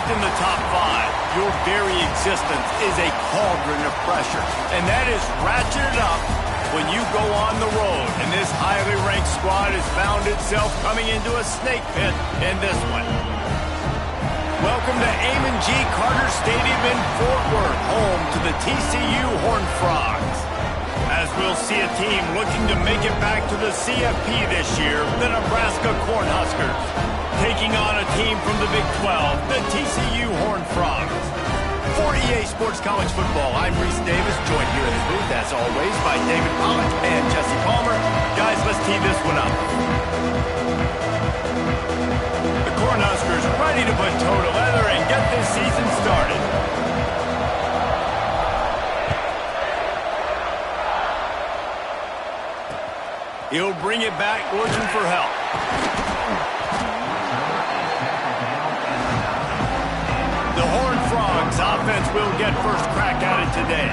ranked in the top 5, your very existence is a cauldron of pressure. And that is ratcheted up when you go on the road. And this highly ranked squad has found itself coming into a snake pit in this one. Welcome to Amon G. Carter Stadium in Fort Worth, home to the TCU Horned Frogs. As we'll see a team looking to make it back to the CFP this year, the Nebraska Cornhuskers, taking on a team from the Big 12, the TCU Horned Frogs. For EA Sports College Football, I'm Reese Davis, joined here in the booth, as always, by David Pollock and Jesse Palmer. Guys, let's tee this one up. The Cornhuskers ready to put toe to leather and get this season started. He'll bring it back, looking for help. The Horned Frogs offense will get first crack at it today.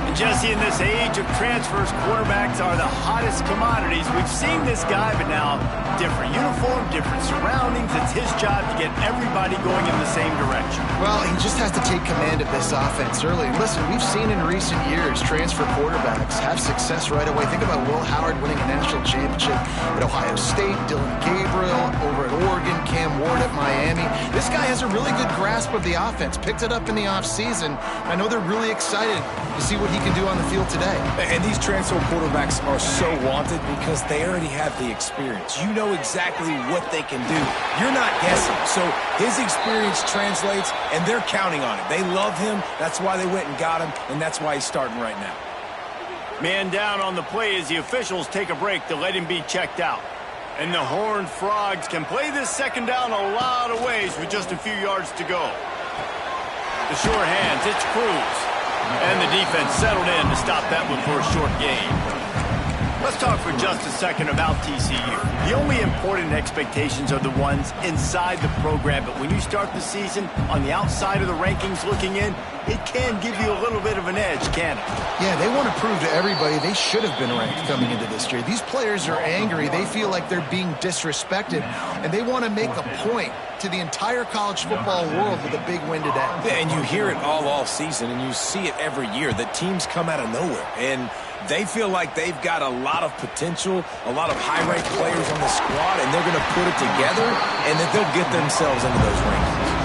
And Jesse, in this age of transfers, quarterbacks are the hottest commodities. We've seen this guy, but now different uniform, different surroundings. It's his job to get everybody going in the same direction. Well, he just has to take command of this offense early. And listen, we've seen in recent years transfer quarterbacks have success right away. Think about Will Howard winning a national championship at Ohio State, Dylan Gabriel over at Oregon, Cam Ward at Miami. This guy has a really good grasp of the offense, picked it up in the offseason. I know they're really excited to see what he can do on the field today. And these transfer quarterbacks are so wanted because they already have the experience. You know exactly what they can do. You're not guessing. So his experience translates, and they're counting on it. They love him. That's why they went and got him, and that's why he's starting right now. Man down on the play as the officials take a break to let him be checked out. And the Horned Frogs can play this second down a lot of ways with just a few yards to go. The sure hands, it's Cruz. And the defense settled in to stop that one for a short gain. Let's talk for just a second about TCU. The only important expectations are the ones inside the program, but when you start the season on the outside of the rankings looking in, it can give you a little bit of an edge, can't it? Yeah, they want to prove to everybody they should have been ranked coming into this year. These players are angry. They feel like they're being disrespected, and they want to make a point to the entire college football world with a big win today. And you hear it all season, and you see it every year, that teams come out of nowhere. And they feel like they've got a lot of potential, a lot of high-ranked players on the squad, and they're going to put it together, and that they'll get themselves into those rankings.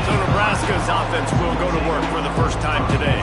So Nebraska's offense will go to work for the first time today.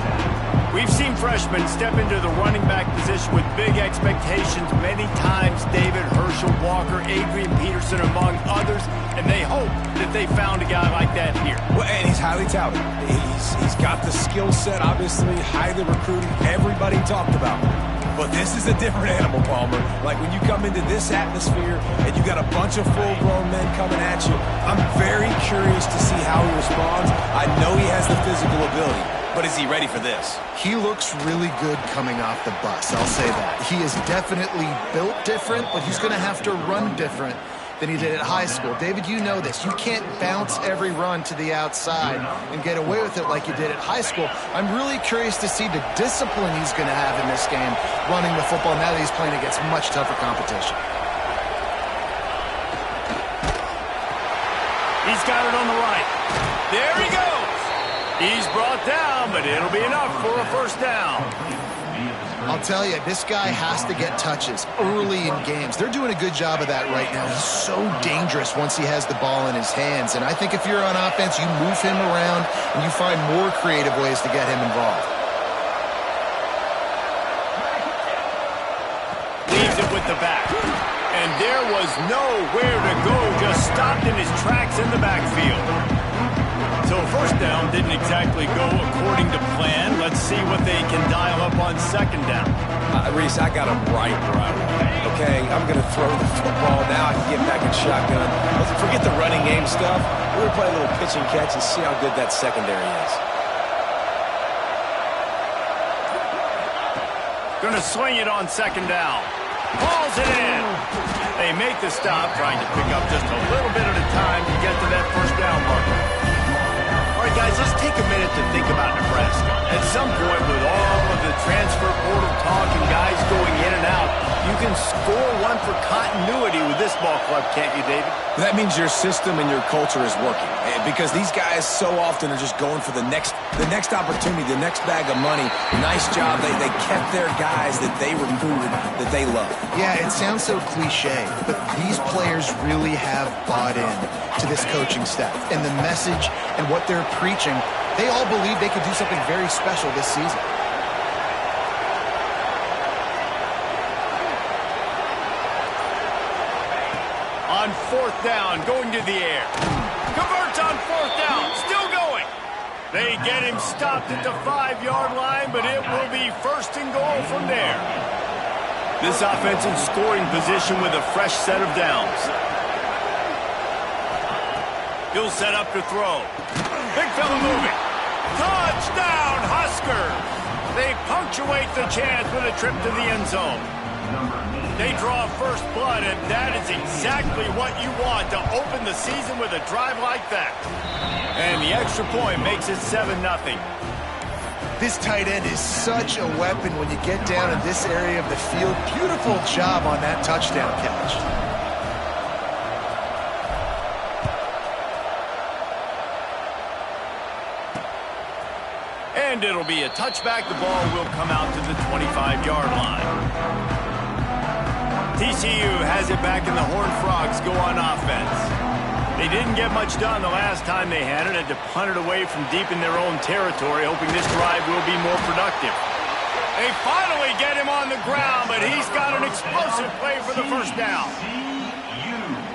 We've seen freshmen step into the running back position with big expectations many times. David, Herschel Walker, Adrian Peterson, among others, and they hope that they found a guy like that here. Well, and he's highly touted. He's got the skill set, obviously, highly recruited. Everybody talked about him. But this is a different animal, Palmer. Like when you come into this atmosphere and you got a bunch of full-grown men coming at you, I'm very curious to see how he responds. I know he has the physical ability, but is he ready for this? He looks really good coming off the bus, I'll say that. He is definitely built different, but he's going to have to run different than he did at high school. David, you know this. You can't bounce every run to the outside and get away with it like you did at high school. I'm really curious to see the discipline he's going to have in this game running the football now that he's playing against much tougher competition. He's got it on the right. There he goes. He's brought down, but it'll be enough for a first down. I'll tell you, this guy has to get touches early in games. They're doing a good job of that right now. He's so dangerous once he has the ball in his hands. And I think if you're on offense, you move him around and you find more creative ways to get him involved. Leaves it with the back. And there was nowhere to go, just stopped in his tracks in the backfield. So first down didn't exactly go according to plan. Let's see what they can dial up on second down. Reese, I got him right where I want. Okay, I'm going to throw the football. Now I can get back in shotgun. Let's forget the running game stuff. We're going to play a little pitch and catch and see how good that secondary is. Going to swing it on second down. Hauls it in. They make the stop, trying to pick up just a little bit at a time to get to that first down marker. All right, guys, let's take a minute to think about Nebraska. At some point, with all of the transfer portal talk and guys going in and out, You can score one for continuity with this ball club, can't you, David? That means your system and your culture is working, because these guys so often are just going for the next opportunity, the next bag of money. Nice job. They kept their guys that they recruited, that they love. Yeah, it sounds so cliche, but these players really have bought in to this coaching staff and the message and what they're preaching. They all believe they could do something very special this season. On fourth down, going to the air. Converts on fourth down, still going. They get him stopped at the 5-yard line, but it will be first and goal from there. This offense in scoring position with a fresh set of downs. He'll set up to throw. Big fella moving. Touchdown, Huskers! They punctuate the chance with a trip to the end zone. They draw first blood, and that is exactly what you want to open the season with a drive like that. And the extra point makes it 7-0. This tight end is such a weapon when you get down in this area of the field. Beautiful job on that touchdown catch. And it'll be a touchback. The ball will come out to the 25-yard line. TCU has it back, and the Horned Frogs go on offense. They didn't get much done the last time they had it. Had to punt it away from deep in their own territory, hoping this drive will be more productive. They finally get him on the ground, but he's got an explosive play for the first down.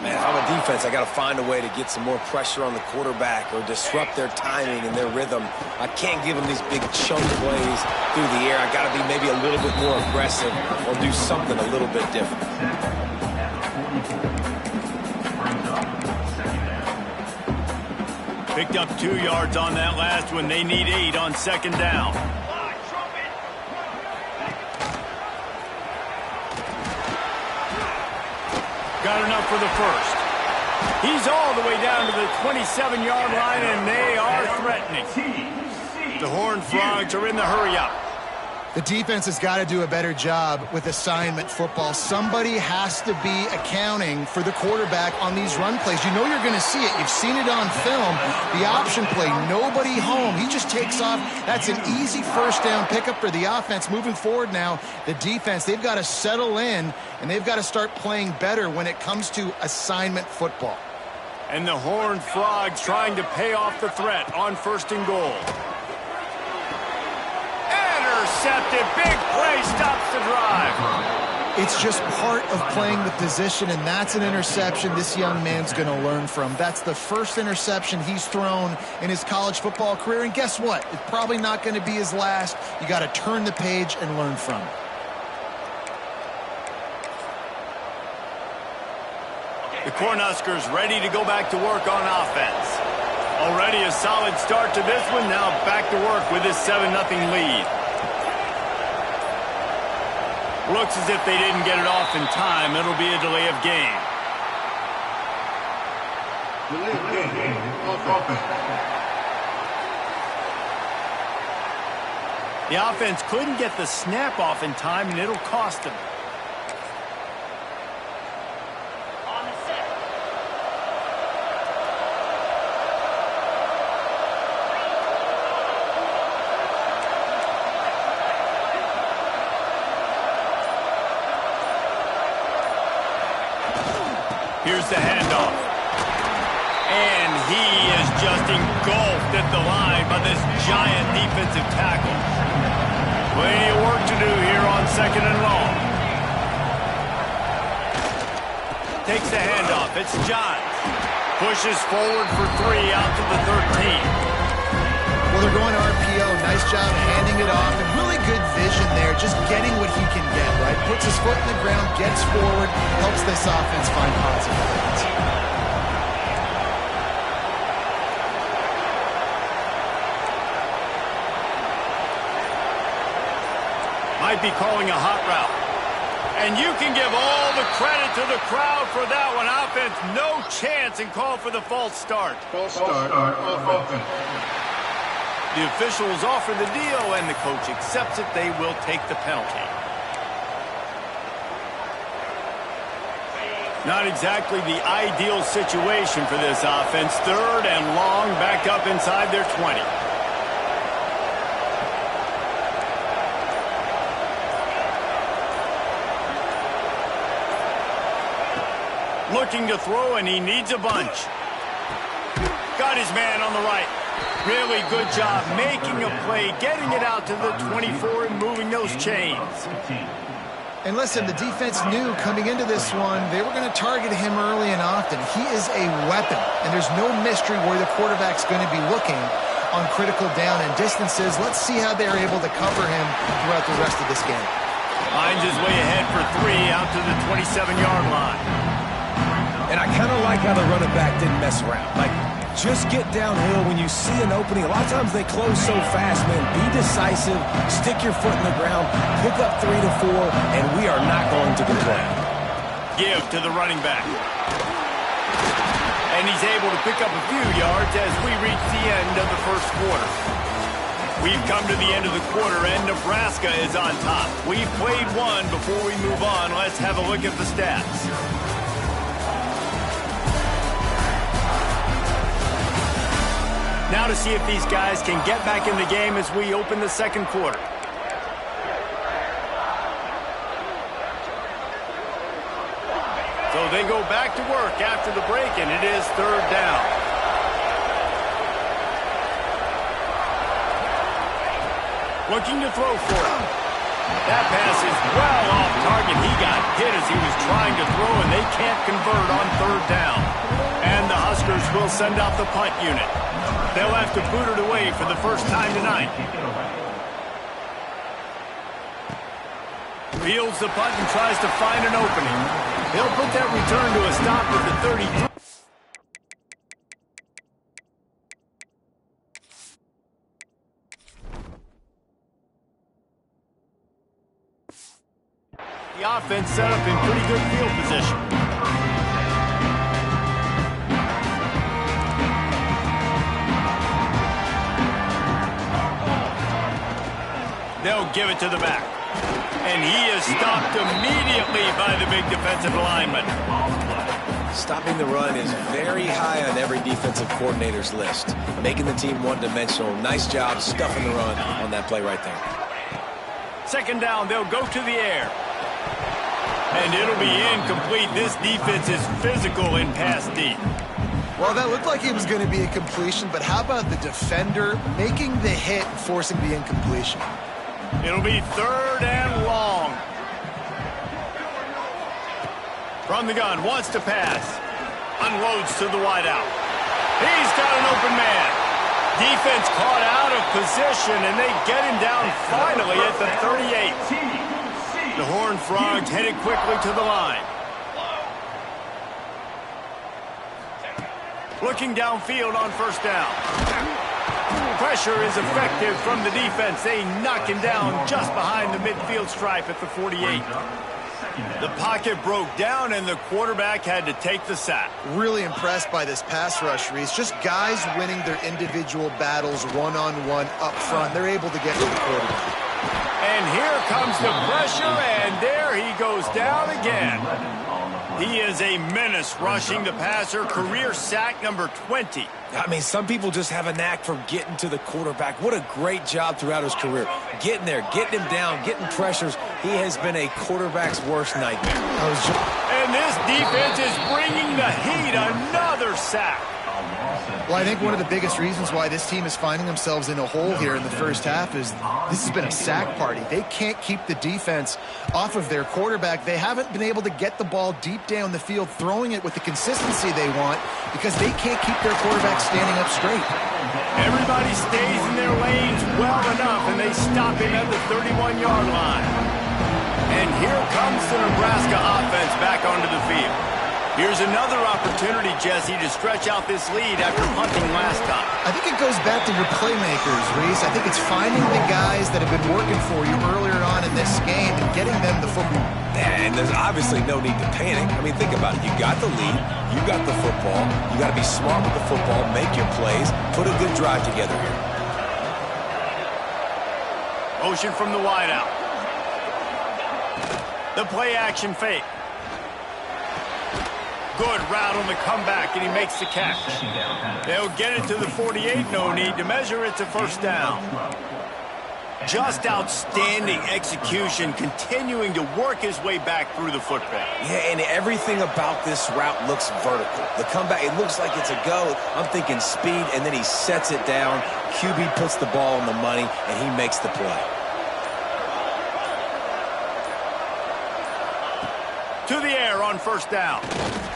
Man, if I'm a defense, I got to find a way to get some more pressure on the quarterback or disrupt their timing and their rhythm. I can't give them these big chunk plays through the air. I got to be maybe a little bit more aggressive or do something a little bit different. Picked up 2 yards on that last one. They need 8 on second down. Got enough for the first. He's all the way down to the 27-yard line, and they are threatening. The Horned Frogs are in the hurry-up. The defense has got to do a better job with assignment football. Somebody has to be accounting for the quarterback on these run plays. You know you're going to see it. You've seen it on film. The option play, nobody home. He just takes off. That's an easy first down pickup for the offense. Moving forward now, the defense, they've got to settle in, and they've got to start playing better when it comes to assignment football. And the Horned Frogs trying to pay off the threat on first and goal. Intercepted. Big play stops the drive. It's just part of playing the position, and that's an interception this young man's going to learn from. That's the first interception he's thrown in his college football career, and guess what? It's probably not going to be his last. You got to turn the page and learn from it. The Cornhuskers ready to go back to work on offense. Already a solid start to this one. Now back to work with this 7-0 lead. Looks as if they didn't get it off in time. It'll be a delay of game. The offense couldn't get the snap off in time, and it'll cost them. Here's the handoff. And he is just engulfed at the line by this giant defensive tackle. Plenty of work to do here on second and long. Takes the handoff. It's Johns. Pushes forward for 3 out to the 13. Well, they're going RPO. Nice job handing it off. And really good vision there, just getting what he can get, right? Puts his foot in the ground, gets forward, helps this offense find positive plays. Might be calling a hot route. And you can give all the credit to the crowd for that one. Offense, no chance, and call for the false start. False start, offense. The officials offer the deal, and the coach accepts it. They will take the penalty. Not exactly the ideal situation for this offense. 3rd and long, back up inside their 20. Looking to throw, and he needs a bunch. Got his man on the right. Really good job making a play, getting it out to the 24 and moving those chains. And listen, the defense knew coming into this one, they were going to target him early and often. He is a weapon, and there's no mystery where the quarterback's going to be looking on critical down and distances. Let's see how they're able to cover him throughout the rest of this game. Finds his way ahead for 3 out to the 27-yard line. And I kind of like how the running back didn't mess around. Like, just get downhill when you see an opening. A lot of times they close so fast, man. Be decisive, stick your foot in the ground, pick up 3 to 4, and we are not going to complain. Give to the running back. And he's able to pick up a few yards as we reach the end of the first quarter. We've come to the end of the quarter, and Nebraska is on top. We've played one. Before we move on, let's have a look at the stats. Now to see if these guys can get back in the game as we open the second quarter. So they go back to work after the break, and it is 3rd down. Looking to throw for it. That pass is well off target. He got hit as he was trying to throw, and they can't convert on 3rd down. And the Huskers will send out the punt unit. They'll have to boot it away for the first time tonight. Fields the punt and tries to find an opening. He'll put that return to a stop at the 33. The offense set up in pretty good field position. They'll give it to the back. And he is stopped immediately by the big defensive lineman. Stopping the run is very high on every defensive coordinator's list. Making the team one-dimensional. Nice job stuffing the run on that play right there. 2nd down, they'll go to the air. And it'll be incomplete. This defense is physical in pass deep. Well, that looked like it was going to be a completion, but how about the defender making the hit and forcing the incompletion? It'll be 3rd and long. From the gun, wants to pass. Unloads to the wideout. He's got an open man. Defense caught out of position, and they get him down finally at the 38. The Horned Frogs headed quickly to the line. Looking downfield on 1st down. Pressure is effective from the defense. They knock him down just behind the midfield stripe at the 48. The pocket broke down, and the quarterback had to take the sack. Really impressed by this pass rush, Reese. Just guys winning their individual battles one-on-one up front. They're able to get to the quarterback. And here comes the pressure, and there he goes down again. He is a menace rushing the passer. Career sack number 20. I mean, some people just have a knack for getting to the quarterback. What a great job throughout his career. Getting there, getting him down, getting pressures. He has been a quarterback's worst nightmare. And this defense is bringing the heat. Another sack. Well, I think one of the biggest reasons why this team is finding themselves in a hole here in the first half is this has been a sack party. They can't keep the defense off of their quarterback. They haven't been able to get the ball deep down the field, throwing it with the consistency they want because they can't keep their quarterback standing up straight. Everybody stays in their lanes well enough, and they stop him at the 31-yard line. And here comes the Nebraska offense back onto the field. Here's another opportunity, Jesse, to stretch out this lead after punting last time. I think it goes back to your playmakers, Reese. I think it's finding the guys that have been working for you earlier on in this game and getting them the football. And there's obviously no need to panic. I mean, think about it. You got the lead. You got the football. You got to be smart with the football, make your plays, put a good drive together here. Motion from the wideout. The play action fake. Good route on the comeback, and he makes the catch. They'll get it to the 48, no need to measure. It's a first down. Just outstanding execution, continuing to work his way back through the football. Yeah, and everything about this route looks vertical. The comeback, it looks like it's a go. I'm thinking speed, and then he sets it down. QB puts the ball on the money, and he makes the play. To the air on first down.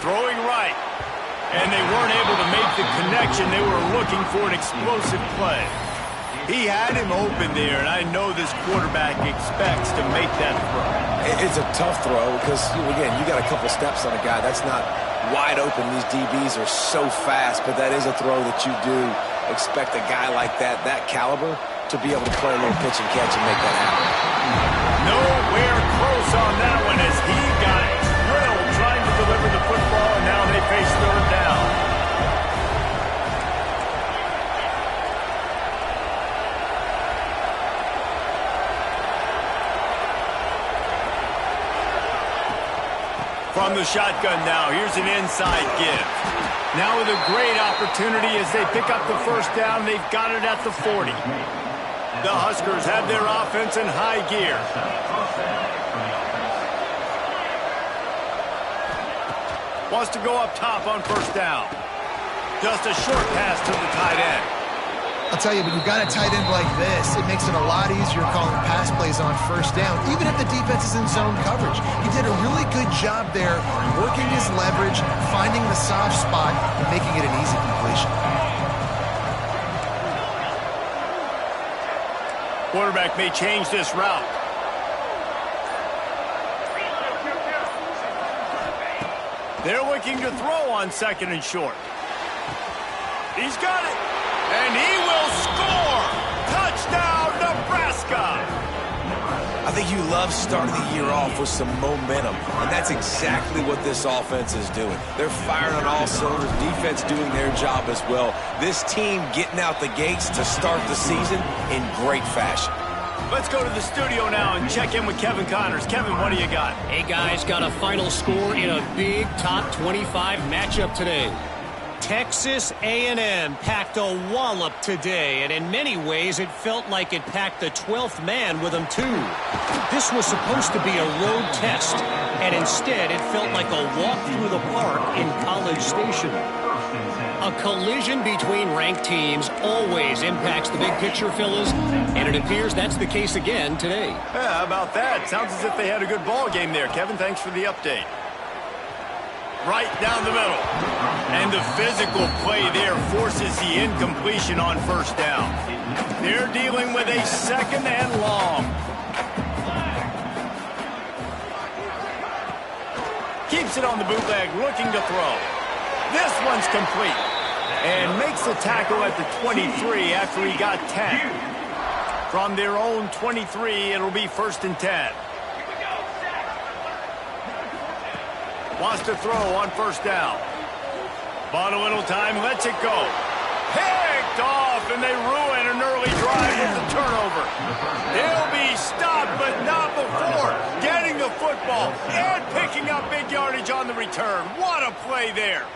Throwing right. And they weren't able to make the connection. They were looking for an explosive play. He had him open there, and I know this quarterback expects to make that throw. It's a tough throw because, again, you got a couple steps on a guy. That's not wide open. These DBs are so fast, but that is a throw that you do expect a guy like that caliber, to be able to play a little pitch and catch and make that happen. Nowhere close on that one as he got drilled trying to deliver the football, and now they face third down. From the shotgun now, here's an inside give. Now with a great opportunity as they pick up the first down, they've got it at the 40. The Huskers have their offense in high gear. Wants to go up top on first down. Just a short pass to the tight end. I'll tell you, when you've got a tight end like this, it makes it a lot easier calling pass plays on first down, even if the defense is in zone coverage. He did a really good job there, working his leverage, finding the soft spot, and making it an easy completion. Quarterback may change this route. They're looking to throw on second and short. He's got it. And he will score! Touchdown, Nebraska! I think you love starting the year off with some momentum, and that's exactly what this offense is doing. They're firing on all cylinders, defense doing their job as well. This team getting out the gates to start the season in great fashion. Let's go to the studio now and check in with Kevin Connors. Kevin, what do you got? Hey, guys, got a final score in a big top 25 matchup today. Texas A&M packed a wallop today, and in many ways it felt like it packed the 12th man with them too. This was supposed to be a road test, and instead it felt like a walk through the park in College Station. A collision between ranked teams always impacts the big picture, fellas, and it appears that's the case again today. Yeah, how about that? Sounds as if they had a good ball game there. Kevin, thanks for the update. Right down the middle. And the physical play there forces the incompletion on first down. They're dealing with a second and long. Keeps it on the bootleg, looking to throw. This one's complete. And makes the tackle at the 23 after he got 10. From their own 23, it'll be first and 10. Wants to throw on first down. Bought a little time, lets it go. Picked off, and they ruin an early drive with the turnover. They'll be stopped, but not before getting the football and picking up big yardage on the return. What a play there.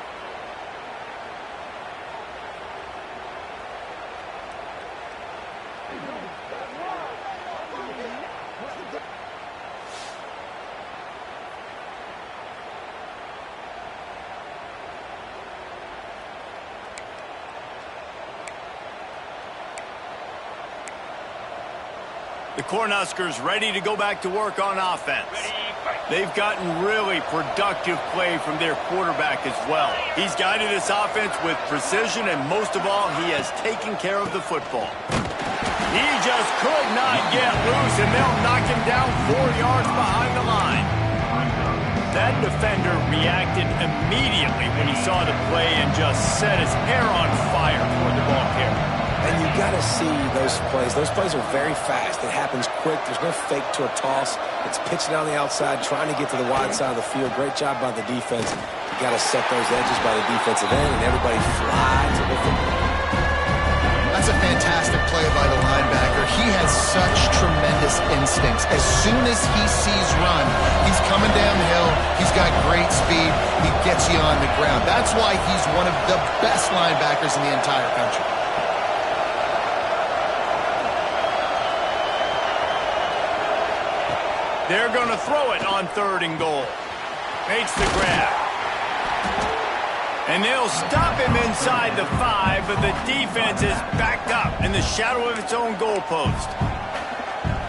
The Cornhuskers ready to go back to work on offense. They've gotten really productive play from their quarterback as well. He's guided this offense with precision, and most of all, he has taken care of the football. He just could not get loose, and they'll knock him down 4 yards behind the line. That defender reacted immediately when he saw the play and just set his hair on fire toward the ball carrier. And you got to see those plays. Those plays are very fast. It happens quick. There's no fake to a toss. It's pitching on the outside, trying to get to the wide side of the field. Great job by the defense. You got to set those edges by the defensive end, and everybody fly to the football. That's That's a fantastic play by the linebacker. He has such tremendous instincts. As soon as he sees run, he's coming downhill. He's got great speed. He gets you on the ground. That's why he's one of the best linebackers in the entire country. They're going to throw it on 3rd and goal. Makes the grab. And they'll stop him inside the 5, but the defense is backed up in the shadow of its own goalpost.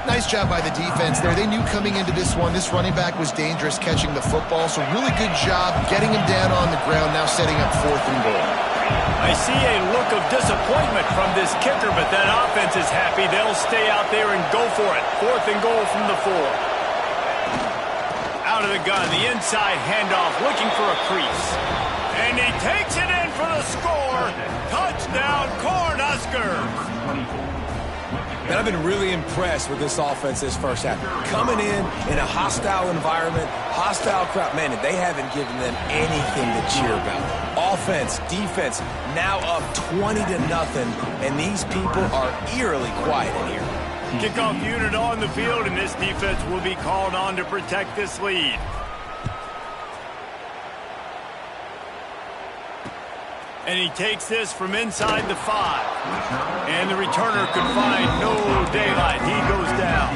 Nice job by the defense there. They knew coming into this one, this running back was dangerous catching the football, so really good job getting him down on the ground, now setting up 4th and goal. I see a look of disappointment from this kicker, but that offense is happy. They'll stay out there and go for it. 4th and goal from the 4. Out of the gun, the inside handoff, looking for a crease. And he takes it in for the score. Touchdown, Cornhuskers. Man, I've been really impressed with this offense this first half. Coming in a hostile environment, hostile crowd. Man, they haven't given them anything to cheer about. Offense, defense, now up 20-0, and these people are eerily quiet in here. Kickoff unit on the field, and this defense will be called on to protect this lead. And he takes this from inside the 5. And the returner could find no daylight. He goes down.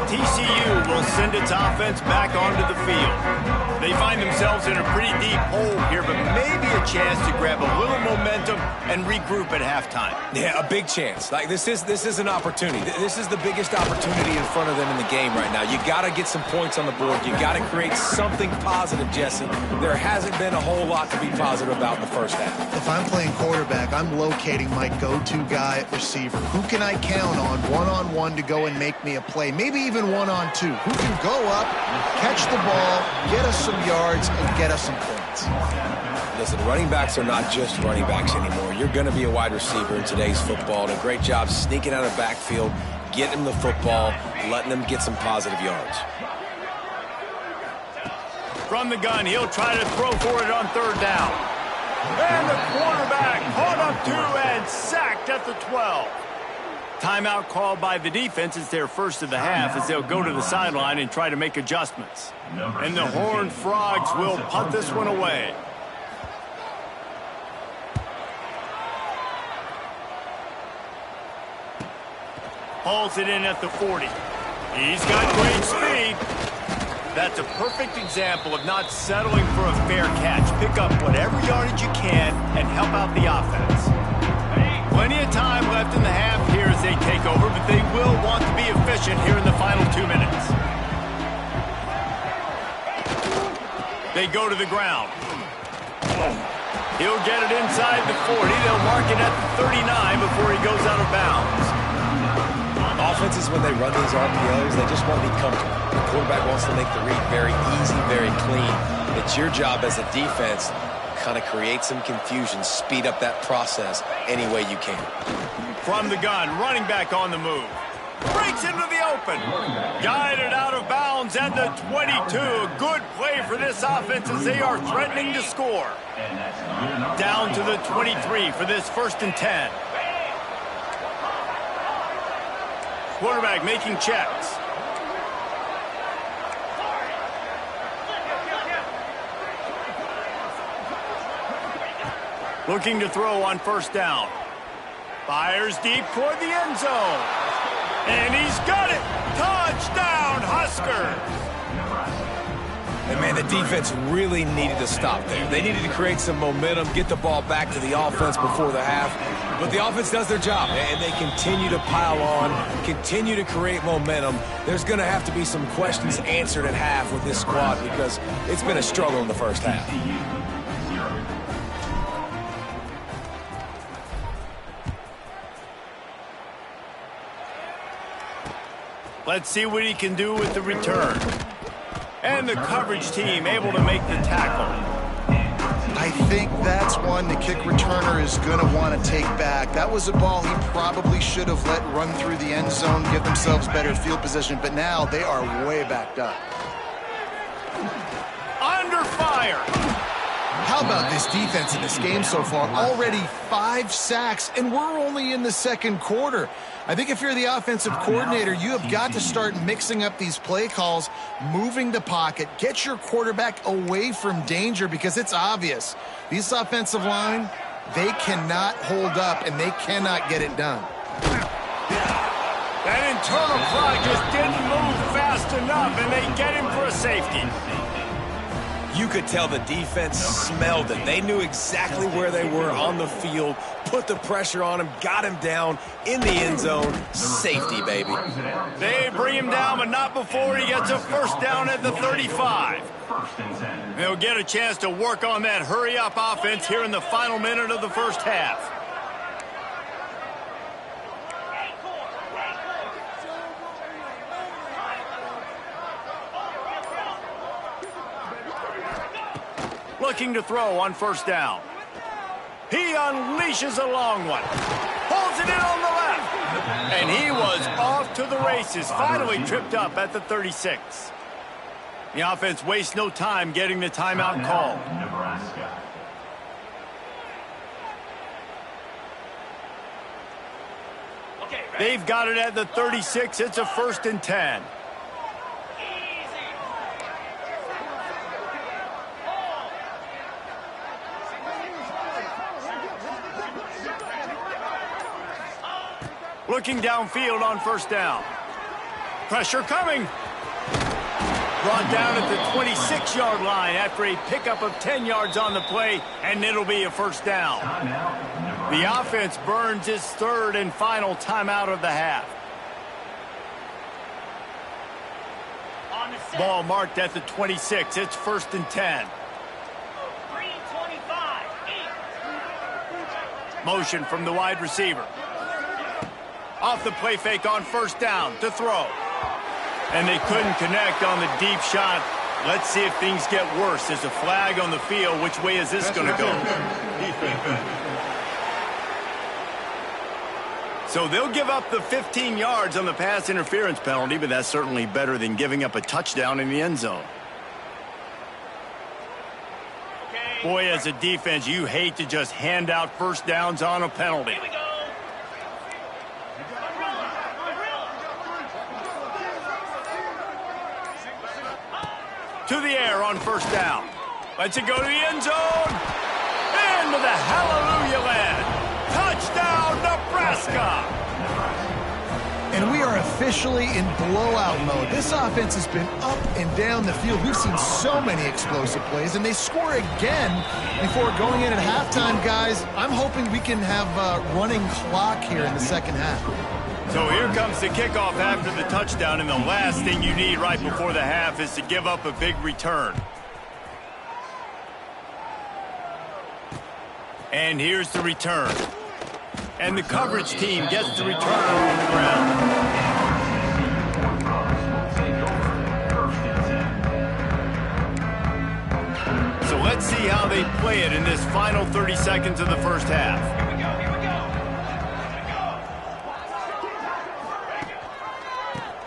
TCU will send its offense back onto the field. They find themselves in a pretty deep hole here, but maybe a chance to grab a little momentum and regroup at halftime. Yeah, a big chance. Like this is an opportunity. This is the biggest opportunity in front of them in the game right now. You got to get some points on the board. You got to create something positive, Jesse. There hasn't been a whole lot to be positive about in the first half. If I'm playing quarterback, I'm locating my go-to guy at receiver. Who can I count on one-on-one to go and make me a play? Maybe even one-on-two. Who can go up, catch the ball, get us some yards, and get us some points? Listen, running backs are not just running backs anymore. You're going to be a wide receiver in today's football. And a great job sneaking out of the backfield, getting them the football, letting them get some positive yards. From the gun, he'll try to throw for it on 3rd down. And the quarterback caught up to and sacked at the 12. Timeout called by the defense. It's their first of the half as they'll go to the sideline and try to make adjustments. And the Horned Frogs will punt this one away. Hauls it in at the 40. He's got great speed. That's a perfect example of not settling for a fair catch. Pick up whatever yardage you can and help out the offense. Plenty of time left in the half here as they take over, but they will want to be efficient here in the final 2 minutes. They go to the ground. He'll get it inside the 40. They'll mark it at the 39 before he goes out of bounds. Offenses, when they run these RPOs, they just want to be comfortable. The quarterback wants to make the read very easy, very clean. It's your job as a defense kind of create some confusion, speed up that process any way you can. From the gun, running back on the move. Breaks into the open. Guided out of bounds at the 22. Good play for this offense as they are threatening to score. Down to the 23 for this 1st and 10. Quarterback making checks. Looking to throw on 1st down. Fires deep toward the end zone. And he's got it. Touchdown, Huskers. And, man, the defense really needed to stop there. They needed to create some momentum, get the ball back to the offense before the half. But the offense does their job, and they continue to pile on, continue to create momentum. There's going to have to be some questions answered at half with this squad because it's been a struggle in the first half. Let's see what he can do with the return. And the coverage team able to make the tackle. I think that's one the kick returner is going to want to take back. That was a ball he probably should have let run through the end zone, give themselves better field position, but now they are way backed up. Under fire. How about this defense in this game so far? Already 5 sacks, and we're only in the second quarter. I think if you're the offensive coordinator, you have got to start mixing up these play calls, moving the pocket, get your quarterback away from danger, because it's obvious. These offensive line, they cannot hold up, and they cannot get it done. That internal clock just didn't move fast enough, and they get him for a safety. You could tell the defense smelled it. They knew exactly where they were on the field, put the pressure on him, got him down in the end zone. Safety, baby. They bring him down, but not before he gets a first down at the 35. They'll get a chance to work on that hurry-up offense here in the final minute of the first half. Looking to throw on first down. He unleashes a long one. Pulls it in on the left. And he was off to the races. Finally tripped up at the 36. The offense wastes no time getting the timeout called. They've got it at the 36. It's a 1st and 10. Looking downfield on first down. Pressure coming. Brought down at the 26-yard line after a pickup of 10 yards on the play, and it'll be a first down. The offense burns its 3rd and final timeout of the half. Ball marked at the 26. It's 1st and 10. Motion from the wide receiver. Off the play fake on first down to throw. And they couldn't connect on the deep shot. Let's see if things get worse. There's a flag on the field. Which way is this going to go? So they'll give up the 15 yards on the pass interference penalty, but that's certainly better than giving up a touchdown in the end zone. Boy, as a defense, you hate to just hand out first downs on a penalty. To the air on first down. Lets it go to the end zone. Into the hallelujah land. Touchdown, Nebraska. And we are officially in blowout mode. This offense has been up and down the field. We've seen so many explosive plays, and they score again before going in at halftime, guys. I'm hoping we can have a running clock here in the second half. So here comes the kickoff after the touchdown, and the last thing you need right before the half is to give up a big return. And here's the return. And the coverage team gets the return on the ground. So let's see how they play it in this final 30 seconds of the first half.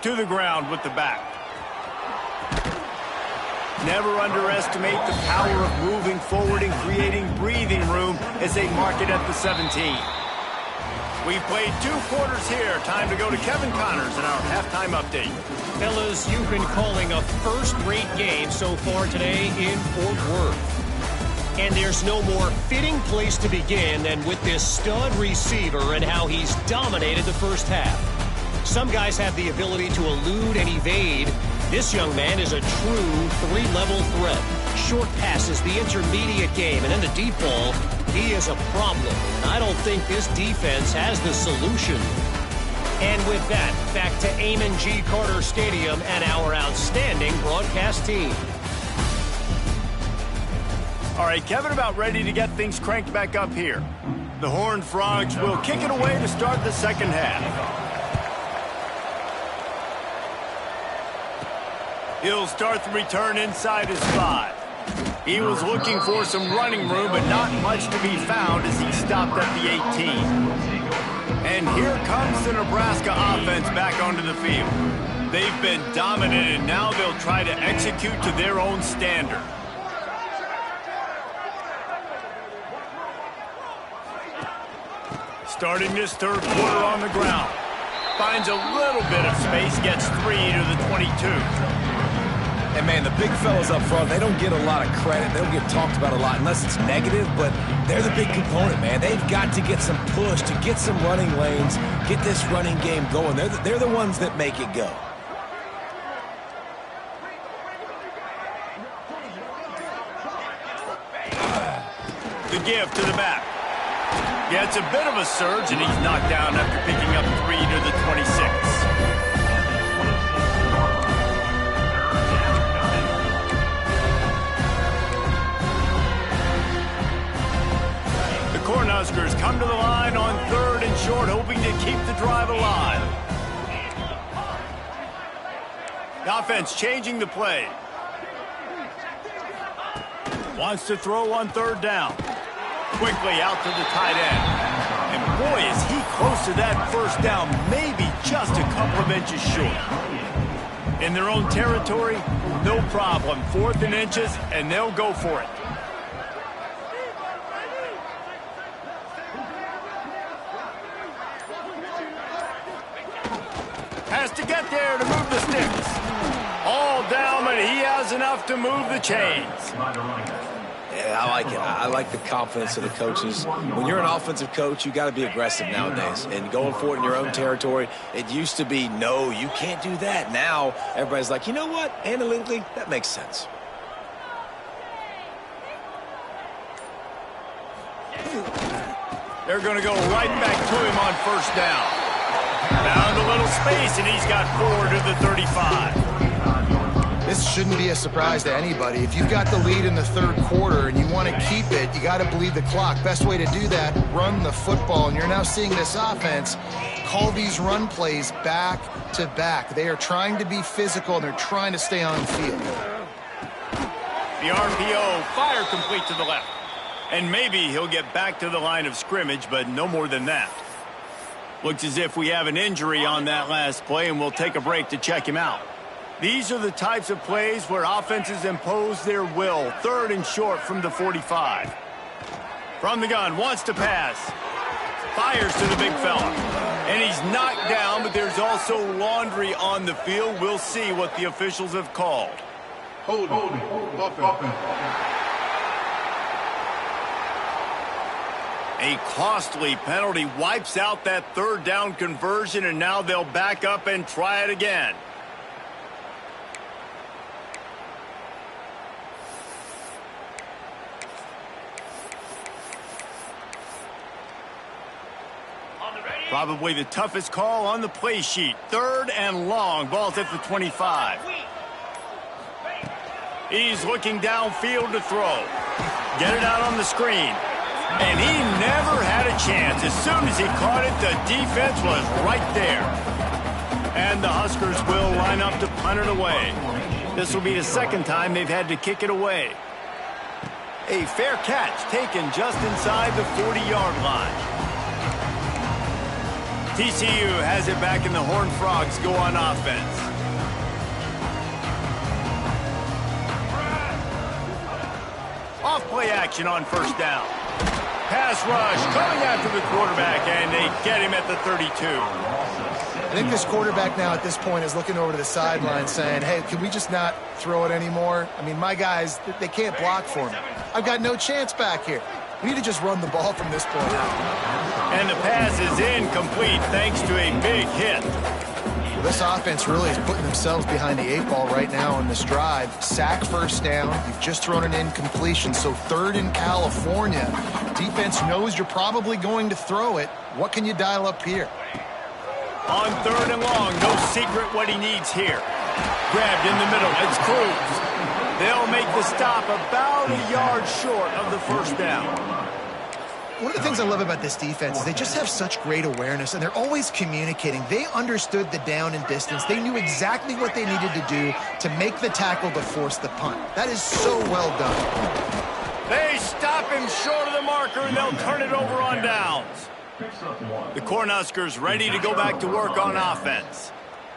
To the ground with the back. Never underestimate the power of moving forward and creating breathing room as they mark it at the 17. We've played 2 quarters here. Time to go to Kevin Connors in our halftime update. Fellas, you've been calling a first-rate game so far today in Fort Worth. And there's no more fitting place to begin than with this stud receiver and how he's dominated the first half. Some guys have the ability to elude and evade. This young man is a true 3-level threat. Short passes, the intermediate game, and in the deep ball, he is a problem. I don't think this defense has the solution. And with that, back to Amon G. Carter Stadium and our outstanding broadcast team. All right, Kevin, about ready to get things cranked back up here. The Horned Frogs will kick it away to start the second half. He'll start the return inside his 5. He was looking for some running room, but not much to be found as he stopped at the 18. And here comes the Nebraska offense back onto the field. They've been dominated. Now they'll try to execute to their own standard. starting this third quarter on the ground. Finds a little bit of space, gets 3 to the 22. And, man, the big fellas up front, they don't get a lot of credit. They don't get talked about a lot unless it's negative, but they're the big component, man. They've got to get some push, to get some running lanes, get this running game going. They're the ones that make it go. The give to the back. Gets a bit of a surge, and he's knocked down after picking up 3 to the 26. The Cornhuskers come to the line on 3rd and short, hoping to keep the drive alive. The offense changing the play. Wants to throw on 3rd down. Quickly out to the tight end. And boy, is he close to that first down, maybe just a couple of inches short. In their own territory, no problem. 4th and inches, and they'll go for it. Has to get there to move the sticks. All down, but he has enough to move the chains. Yeah, I like it. I like the confidence of the coaches. When you're an offensive coach, you got to be aggressive nowadays. And going for it in your own territory, it used to be, no, you can't do that. Now, everybody's like, you know what? Analytically, that makes sense. They're going to go right back to him on 1st down. Found a little space, and he's got 4 to the 35. This shouldn't be a surprise to anybody. If you've got the lead in the 3rd quarter and you want to keep it, you got to bleed the clock. Best way to do that, run the football. And you're now seeing this offense call these run plays back to back. They are trying to be physical, and they're trying to stay on field. The RPO, fire complete to the left. And maybe he'll get back to the line of scrimmage, but no more than that. Looks as if we have an injury on that last play, and we'll take a break to check him out. These are the types of plays where offenses impose their will. 3rd and short from the 45. From the gun, wants to pass. Fires to the big fella. And he's knocked down, but there's also laundry on the field. We'll see what the officials have called. Hold it. A costly penalty wipes out that 3rd down conversion, and now they'll back up and try it again. Probably the toughest call on the play sheet. 3rd and long. Ball's at the 25. He's looking downfield to throw. Get it out on the screen. And he never had a chance. As soon as he caught it, the defense was right there. And the Huskers will line up to punt it away. This will be the 2nd time they've had to kick it away. A fair catch taken just inside the 40-yard line. TCU has it back, and the Horned Frogs go on offense. Off play action on 1st down. Pass rush coming after the quarterback, and they get him at the 32. I think this quarterback now at this point is looking over to the sideline saying, hey, can we just not throw it anymore? I mean, my guys, they can't block for me. I've got no chance back here. We need to just run the ball from this point on. And the pass is incomplete thanks to a big hit. Well, this offense really is putting themselves behind the 8 ball right now on this drive. Sack 1st down. You've just thrown an incompletion, so 3rd in California. Defense knows you're probably going to throw it. What can you dial up here? On 3rd and long, no secret what he needs here. Grabbed in the middle, it's Cruz. They'll make the stop about a yard short of the 1st down. One of the things I love about this defense is they just have such great awareness, and they're always communicating. They understood the down and distance. They knew exactly what they needed to do to make the tackle to force the punt. That is so well done. They stop him short of the marker, and they'll turn it over on downs. The Cornhuskers ready to go back to work on offense.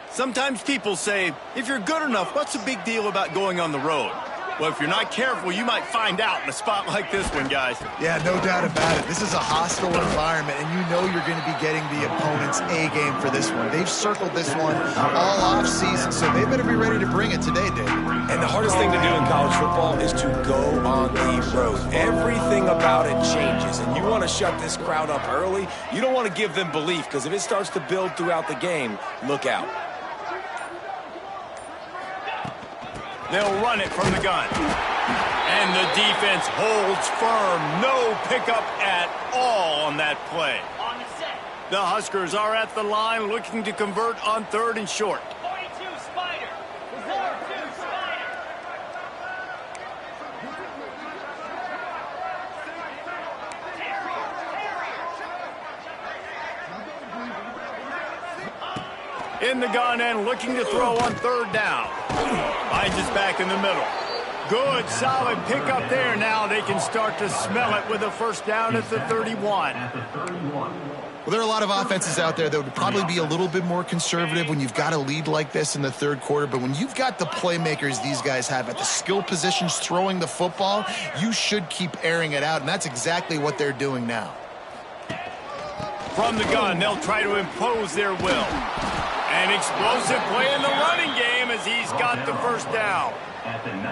Sometimes people say, if you're good enough, what's the big deal about going on the road? Well, if you're not careful, you might find out in a spot like this one, guys. Yeah, no doubt about it. This is a hostile environment, and you know you're going to be getting the opponent's A game for this one. They've circled this one all off season, so they better be ready to bring it today, Dave. And the hardest thing to do in college football is to go on the road. Everything about it changes, and you want to shut this crowd up early. You don't want to give them belief, because if it starts to build throughout the game, look out. They'll run it from the gun. And the defense holds firm. No pickup at all on that play. The Huskers are at the line looking to convert on 3rd and short. 42 Spider. 42 Spider. In the gun and looking to throw on 3rd down. Finds his back in the middle. Good, solid pickup there. Now they can start to smell it with a 1st down at the 31. Well, there are a lot of offenses out there that would probably be a little bit more conservative when you've got a lead like this in the 3rd quarter. But when you've got the playmakers these guys have at the skill positions throwing the football, you should keep airing it out. And that's exactly what they're doing now. From the gun, they'll try to impose their will. An explosive play in the running game as he's got the 1st down.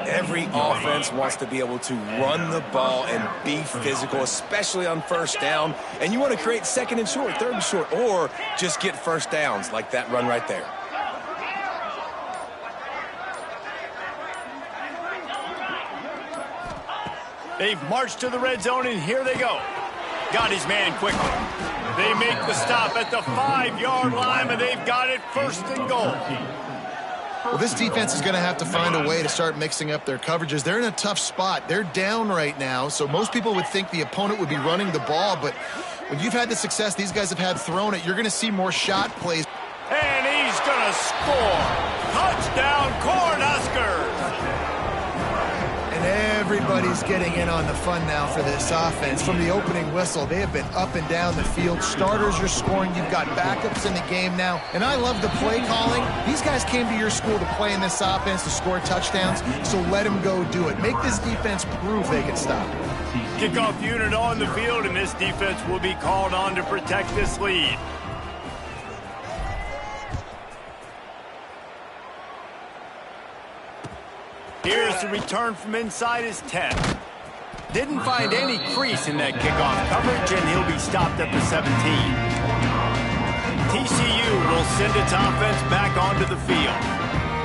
Every offense wants to be able to run the ball and be physical, especially on 1st down. And you want to create 2nd and short, 3rd and short, or just get 1st downs like that run right there. They've marched to the red zone, and here they go. Got his man quickly. They make the stop at the 5-yard line, but they've got it 1st and goal. Well, this defense is going to have to find a way to start mixing up their coverages. They're in a tough spot. They're down right now, so most people would think the opponent would be running the ball, but when you've had the success these guys have had throwing it, you're going to see more shot plays. And he's going to score. Touchdown, Cornhuskers. And everybody's getting in on the fun now for this offense. From the opening whistle, they have been up and down the field. Starters are scoring. You've got backups in the game now. And I love the play calling. These guys came to your school to play in this offense to score touchdowns, so let them go do it. Make this defense prove they can stop it. Kickoff unit on the field, and this defense will be called on to protect this lead. Here's the return from inside his 10. Didn't find any crease in that kickoff coverage, and he'll be stopped at the 17. TCU will send its offense back onto the field.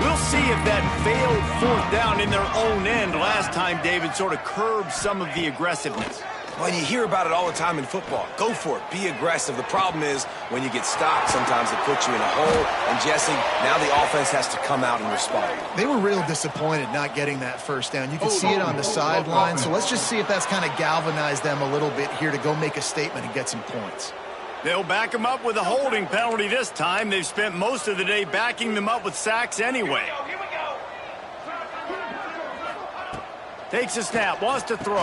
We'll see if that failed 4th down in their own end last time, David, sort of curbed some of the aggressiveness. Well, you hear about it all the time in football. Go for it. Be aggressive. The problem is when you get stopped, sometimes it puts you in a hole. And, Jesse, now the offense has to come out and respond. They were real disappointed not getting that 1st down. You can see it on the sideline. So let's just see if that's kind of galvanized them a little bit here to go make a statement and get some points. They'll back them up with a holding penalty this time. They've spent most of the day backing them up with sacks anyway. Takes a snap, wants to throw.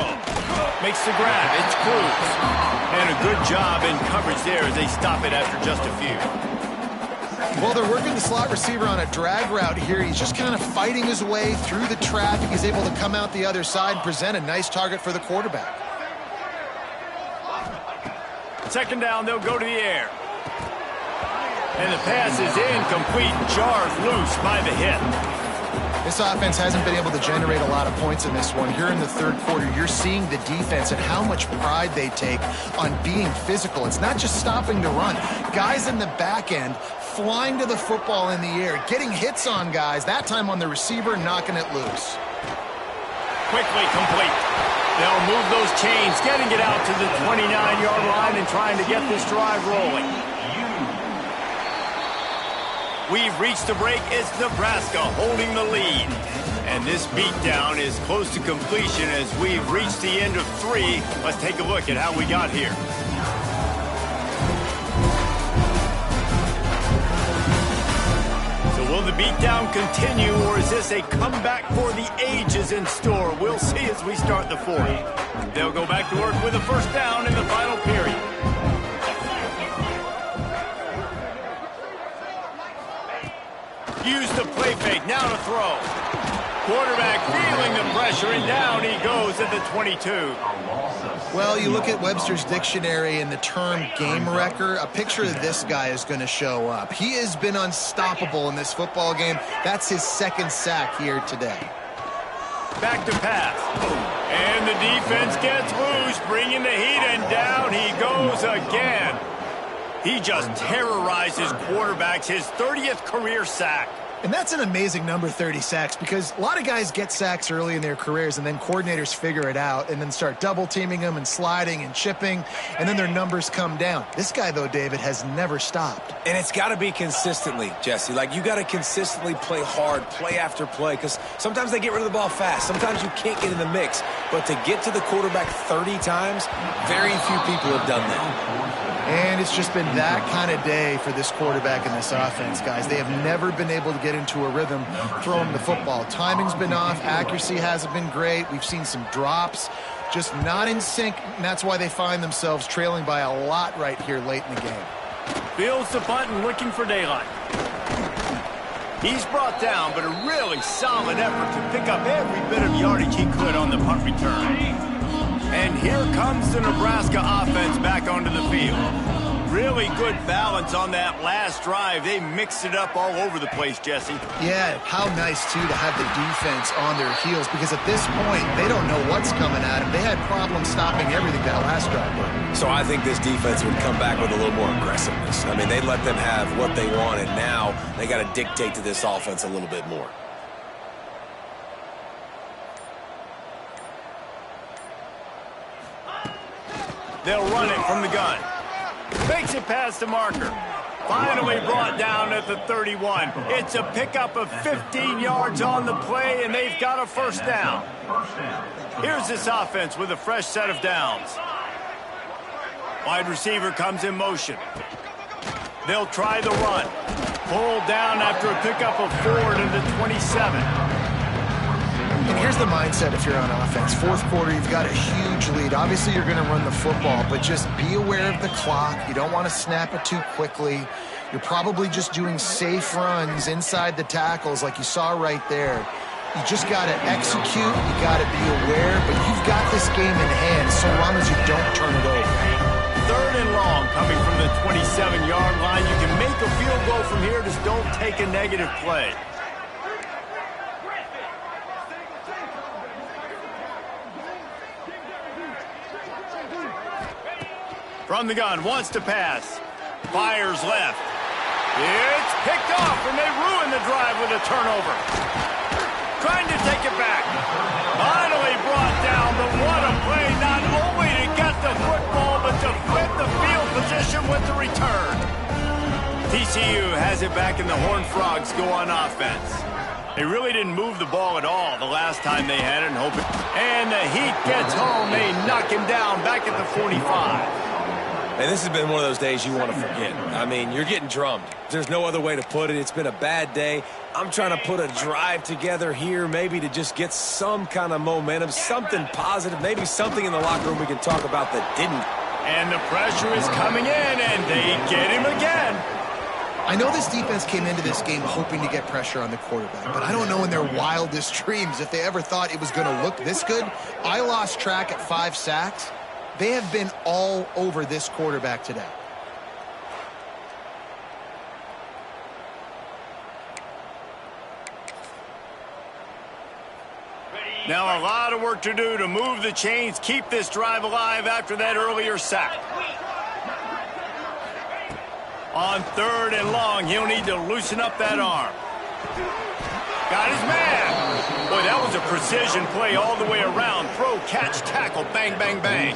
Makes the grab, it's Cruz. And a good job in coverage there as they stop it after just a few. Well, they're working the slot receiver on a drag route here. He's just kind of fighting his way through the traffic. He's able to come out the other side and present a nice target for the quarterback. 2nd down, they'll go to the air. And the pass is incomplete, jarred loose by the hit. This offense hasn't been able to generate a lot of points in this one. Here in the 3rd quarter, you're seeing the defense and how much pride they take on being physical. It's not just stopping to run. Guys in the back end flying to the football in the air, getting hits on guys, that time on the receiver, knocking it loose. Quickly complete. They'll move those chains, getting it out to the 29-yard line and trying to get this drive rolling. We've reached the break. It's Nebraska holding the lead. And this beatdown is close to completion as we've reached the end of 3. Let's take a look at how we got here. So will the beatdown continue, or is this a comeback for the ages in store? We'll see as we start the 4th. They'll go back to work with a 1st down in the final period. Use the play fake, now to throw. Quarterback feeling the pressure. pressure, and down he goes at the 22. Well, you look at Webster's dictionary and the term game wrecker, a picture of this guy is going to show up. He has been unstoppable in this football game. That's his second sack here today. Back to pass. And the defense gets loose, bringing the heat, and down he goes again. He just terrorizes quarterbacks, his 30th career sack. And that's an amazing number, 30 sacks, because a lot of guys get sacks early in their careers, and then coordinators figure it out and then start double-teaming them and sliding and chipping, and then their numbers come down. This guy, though, David, has never stopped. And it's got to be consistently, Jesse. Like, you got to consistently play hard, play after play, because sometimes they get rid of the ball fast. Sometimes you can't get in the mix. But to get to the quarterback 30 times, very few people have done that. And it's just been that kind of day for this quarterback and this offense, guys. They have never been able to get into a rhythm throwing the football. Timing's been off. Accuracy hasn't been great. We've seen some drops, just not in sync, and that's why they find themselves trailing by a lot right here late in the game. Fields the punt and looking for daylight. He's brought down, but a really solid effort to pick up every bit of yardage he could on the punt return. And here comes the Nebraska offense back onto the field. Really good balance on that last drive. They mixed it up all over the place, Jesse. Yeah, how nice, too, to have the defense on their heels, because at this point, they don't know what's coming at them. They had problems stopping everything that last drive. So I think this defense would come back with a little more aggressiveness. I mean, they let them have what they want, and now they got to dictate to this offense a little bit more. They'll run it from the gun. Makes it past the marker. Finally brought down at the 31. It's a pickup of 15 yards on the play, and they've got a first down. Here's this offense with a fresh set of downs. Wide receiver comes in motion. They'll try the run. Pulled down after a pickup of 4 to the 27. And here's the mindset if you're on offense. Fourth quarter, you've got a huge lead. Obviously, you're going to run the football, but just be aware of the clock. You don't want to snap it too quickly. You're probably just doing safe runs inside the tackles like you saw right there. You just got to execute. You got to be aware, but you've got this game in hand so long as you don't turn it over. Third and long coming from the 27-yard line. You can make a field goal from here. Just don't take a negative play. From the gun, wants to pass. Fires left. It's picked off, and they ruin the drive with a turnover. Trying to take it back. Finally brought down, but what a play, not only to get the football, but to flip the field position with the return. TCU has it back, and the Horned Frogs go on offense. They really didn't move the ball at all the last time they had it, and the Heat gets home. They knock him down back at the 45. And this has been one of those days you want to forget. I mean, you're getting drummed. There's no other way to put it. It's been a bad day. I'm trying to put a drive together here, maybe to just get some kind of momentum, something positive, maybe something in the locker room we can talk about that didn't. And the pressure is coming in, and they get him again. I know this defense came into this game hoping to get pressure on the quarterback, but I don't know in their wildest dreams if they ever thought it was going to look this good. I lost track at 5 sacks. They have been all over this quarterback today. Now a lot of work to do to move the chains, keep this drive alive after that earlier sack. On third and long, he'll need to loosen up that arm. Got his man. Boy, that was a precision play all the way around. Throw, catch, tackle, bang, bang, bang.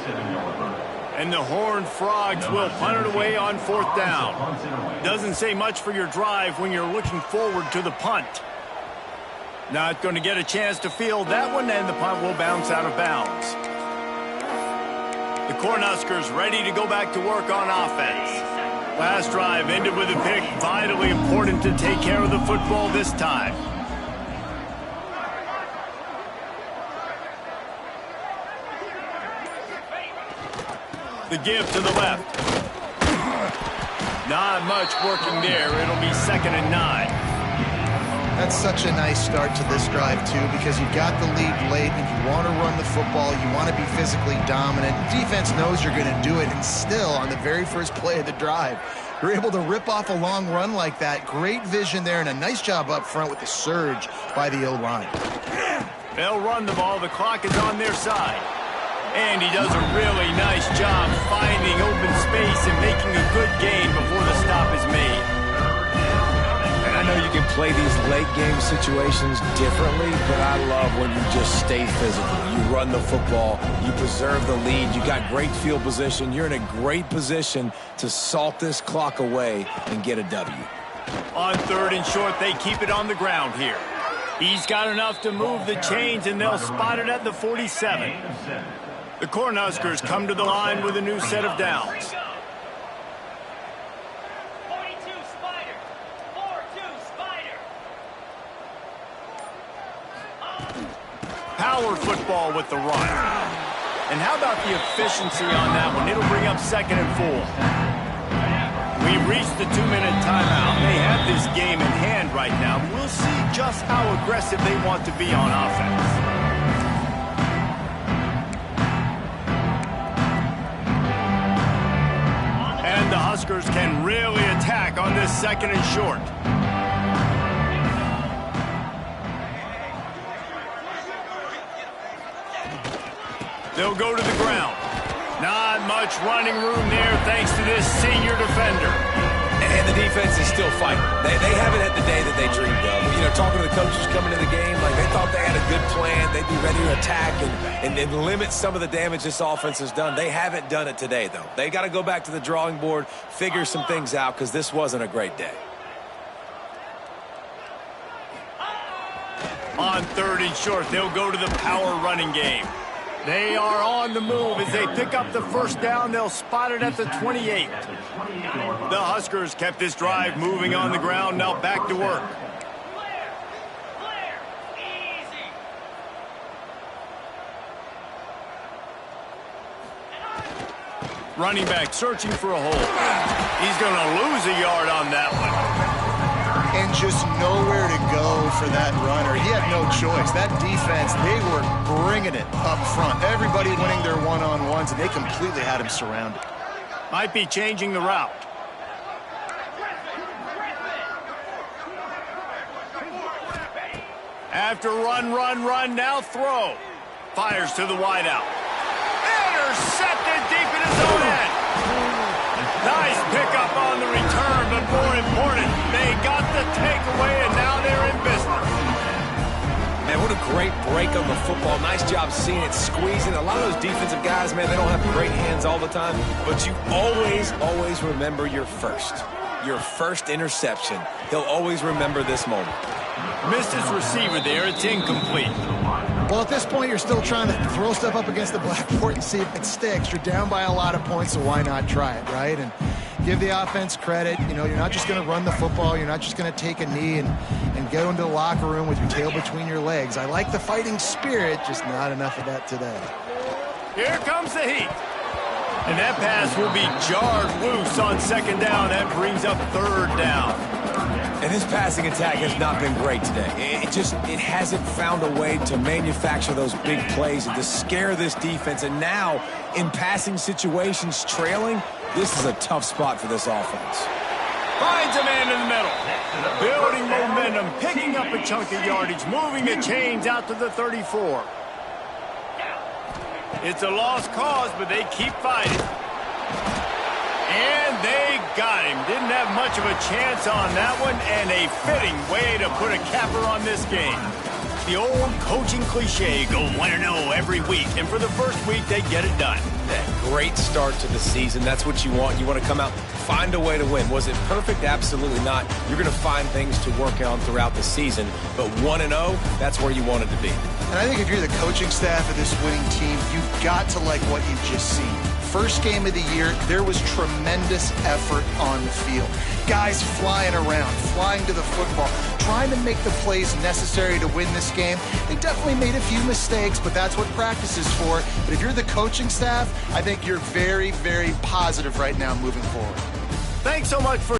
And the Horned Frogs will punt it away on fourth down. Doesn't say much for your drive when you're looking forward to the punt. Not going to get a chance to field that one, and the punt will bounce out of bounds. The Cornhuskers ready to go back to work on offense. Last drive ended with a pick. Vitally important to take care of the football this time. The give to the left. Not much working there. It'll be 2nd and 9. That's such a nice start to this drive, too, because you've got the lead late and you want to run the football. You want to be physically dominant. Defense knows you're going to do it, and still, on the very first play of the drive, you're able to rip off a long run like that. Great vision there, and a nice job up front with the surge by the O-line. They'll run the ball. The clock is on their side. And he does a really nice job finding open space and making a good gain before the stop is made. I know you can play these late game situations differently, but I love when you just stay physical. You run the football, you preserve the lead, you got great field position, you're in a great position to salt this clock away and get a W. On 3rd and short, they keep it on the ground here. He's got enough to move the chains, and they'll spot it at the 47. The Cornhuskers come to the line with a new set of downs. Power football with the run. And how about the efficiency on that one? It'll bring up 2nd and 4. We've reached the 2-minute timeout. They have this game in hand right now. We'll see just how aggressive they want to be on offense. And the Huskers can really attack on this 2nd and short. They'll go to the ground. Not much running room there thanks to this senior defender. And the defense is still fighting. They haven't had the day that they dreamed of. You know, talking to the coaches coming into the game, like they thought they had a good plan. They'd be ready to attack and limit some of the damage this offense has done. They haven't done it today, though. They got to go back to the drawing board, figure some things out, because this wasn't a great day. On 3rd and short, they'll go to the power running game. They are on the move. As they pick up the first down, they'll spot it at the 28. The Huskers kept this drive moving on the ground. Now back to work. Running back searching for a hole. He's going to lose a yard on that one. And just nowhere to go for that runner. He had no choice. That defense, they were bringing it up front. Everybody winning their one-on-ones, and they completely had him surrounded. Might be changing the route. After run, now throw. Fires to the wideout. Intercepted deep in his own end. Nice pickup on the return, but more important, they got the takeaway, and now they're in business. Man, what a great break on the football. Nice job seeing it, squeezing. A lot of those defensive guys, man, they don't have great hands all the time, but you always remember your first interception. He'll always remember this moment. Missed his receiver there. It's incomplete. Well, at this point, you're still trying to throw stuff up against the blackboard and see if it sticks. You're down by a lot of points, so why not try it, right? And give the offense credit. You know, you're not just going to run the football. You're not just going to take a knee and go into the locker room with your tail between your legs. I like the fighting spirit, just not enough of that today. Here comes the heat. And that pass will be jarred loose on 2nd down. That brings up 3rd down. And this passing attack has not been great today. It hasn't found a way to manufacture those big plays and to scare this defense. And now, in passing situations, trailing, this is a tough spot for this offense. Finds a man in the middle. Building momentum, picking up a chunk of yardage, moving the chains out to the 34. It's a lost cause, but they keep fighting. And they got him. Didn't have much of a chance on that one, and a fitting way to put a capper on this game. The old coaching cliche, go 1-0 every week, and for the first week, they get it done. Great start to the season. That's what you want. You want to come out, find a way to win. Was it perfect? Absolutely not. You're going to find things to work on throughout the season, but 1-0, that's where you wanted to be. And I think if you're the coaching staff of this winning team, you've got to like what you've just seen. First game of the year, there was tremendous effort on the field. Guys flying around, flying to the football, trying to make the plays necessary to win this game. They definitely made a few mistakes, but that's what practice is for. But if you're the coaching staff, I think you're very, very positive right now moving forward. Thanks so much for